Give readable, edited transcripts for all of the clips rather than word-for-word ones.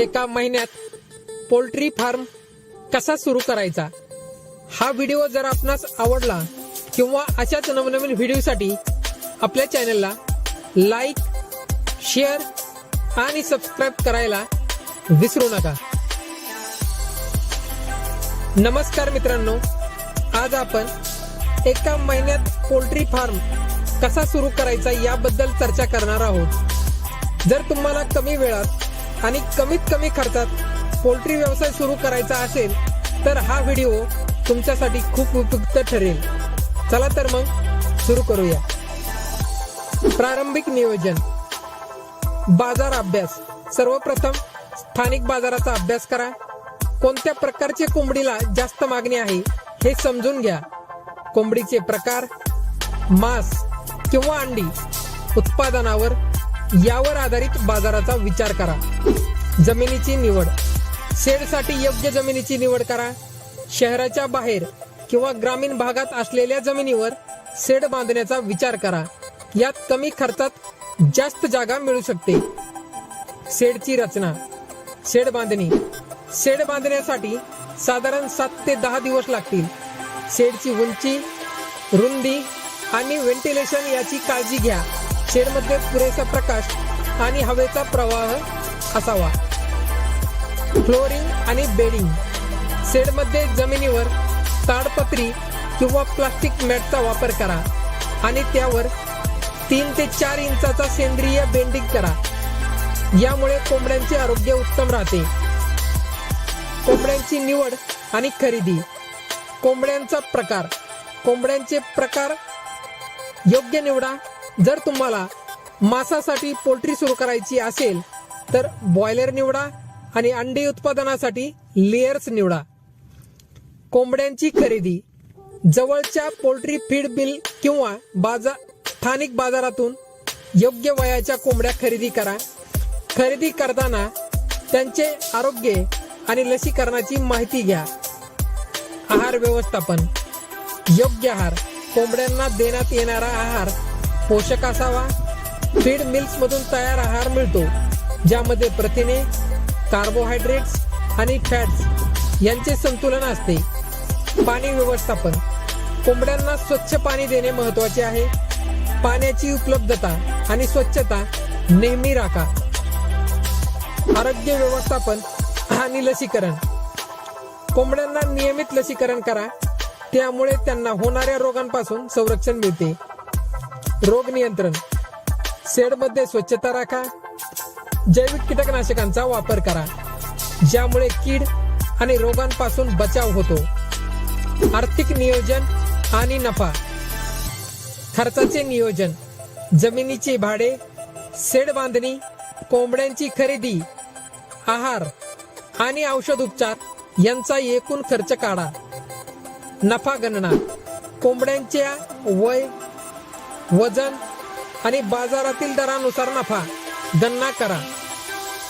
एका महिन्यात poultry form कसा सुरू करायचा, हा व्हिडिओ जर आपणास आवडला किंवा अशाच नवनवीन व्हिडिओसाठी आपल्या चॅनलला लाईक, शेअर आणि सबस्क्राईब करायला विसरू नका। नमस्कार मित्रांनो, आज आपण एका महिन्यात पोल्ट्री फार्म कसा सुरू करायचा याबद्दल चर्चा करणार आहोत। जर तुम्हाला कमी वेळात आणि कमीत कमी खर्चात पोल्ट्री व्यवसाय सुरू करायचा असेल तर हा व्हिडिओ तुमच्यासाठी खूप उपयुक्त ठरेल। चला तर मग सुरू करूया। प्रारंभिक नियोजन, बाजार अभ्यास। सर्वप्रथम स्थानिक बाजाराचा अभ्यास करा। कोणत्या प्रकारचे कोंबडीला जास्त मागणी आहे हे समजून घ्या। कोंबडीचे प्रकार, मांस किंवा अंडी उत्पादनावर यावर आधारित बाजाराचा विचार करा। जमिनीची निवड, शेडसाठी योग्य जमिनीची निवड करा। शहराच्या बाहेर किंवा ग्रामीण भागात असलेल्या जमिनीवर शेड बांधण्याचा विचार करा। यात कमी खर्चात जास्त जागा मिळू शकते। शेडची रचना, शेड बांधणी। शेड बांधण्यासाठी साधारण 7 ते 10 दिवस लागतील। शेडची उंची, रुंदी आणि व्हेंटिलेशन याची काळजी घ्या। शेडमध्ये पुरेसा प्रकाश आणि हवेचा प्रवाह असावा। फ्लोरिंग आणि बेडिंग, शेडमध्ये जमिनीवर ताडपत्री किंवा प्लास्टिक मॅटचा वापर करा आणि त्यावर 3 ते 4 इंचाचा सेंद्रिय बेंडिंग करा। यामुळे कोंबड्यांचे आरोग्य उत्तम राहते। कोंबड्यांची निवड आणि खरेदी। कोंबड्यांचा प्रकार, कोंबड्यांचे प्रकार योग्य निवडा। जर तुम्हाला मांसासाठी पोल्ट्री सुरू करायची असेल तर बॉयलर निवडा आणि अंडी उत्पादनासाठी लेयर्स निवडा। कोंबड्यांची खरेदी, जवळच्या पोल्ट्री फीड मिल किंवा स्थानिक बाजारातून योग्य वयाच्या कोंबड्या खरेदी करा। खरेदी करताना त्यांचे आरोग्य आणि लसीकरणाची माहिती घ्या। आहार व्यवस्थापन, योग्य आहार। कोंबड्यांना देण्यात येणारा आहार पोषक असावा। फीड मिल्स मधून तयार आहार मिळतो, ज्यामध्ये प्रथिने, कार्बोहायड्रेट्स आणि फॅट्स यांचे संतुलन असते। पाणी व्यवस्थापन, कोंबड्यांना स्वच्छ पाणी देणे महत्त्वाचे आहे। पाण्याची उपलब्धता आणि स्वच्छता नेहमी राखा। आरोग्य व्यवस्थापन आणि लसीकरण, कोंबड्यांना नियमित लसीकरण करा, त्यामुळे त्यांना होणाऱ्या रोगांपासून संरक्षण मिळते। रोग नियंत्रण, शेडमध्ये स्वच्छता राखा। जैविक कीटकनाशकांचा वापर करा, ज्यामुळे कीड आणि रोगांपासून बचाव होतो। आर्थिक नियोजन आणि नफा। खर्चाचे नियोजन, जमिनीचे भाडे, शेड बांधणी, कोंबड्यांची खरेदी, आहार आणि औषध उपचार यांचा एकूण खर्च काढा। नफा गणना, कोंबड्यांच्या वय, वजन आणि बाजारातील दरानुसार नफा गणना करा।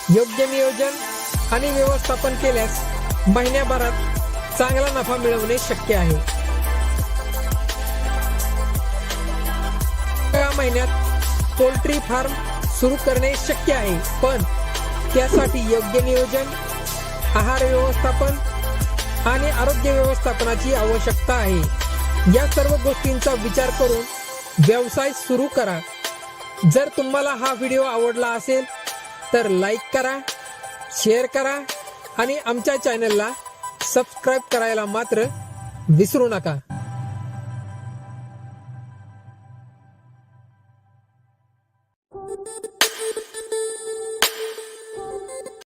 योग्य नियोजन आणि व्यवस्थापन केल्यास महिन्याभरात चांगला नफा मिळवणे शक्य आहे। या महिन्यात पोल्ट्री फार्म सुरू करणे शक्य आहे, पण त्यासाठी योग्य नियोजन, आहार व्यवस्थापन आणि आरोग्य व्यवस्थापनाची आवश्यकता आहे। या सर्व गोष्टींचा विचार करून व्यवसाय सुरू करा। जर तुम्हाला हा व्हिडिओ आवडला असेल तर लाईक करा, शेअर करा आणि आमच्या चॅनलला सबस्क्राईब करायला मात्र विसरू नका।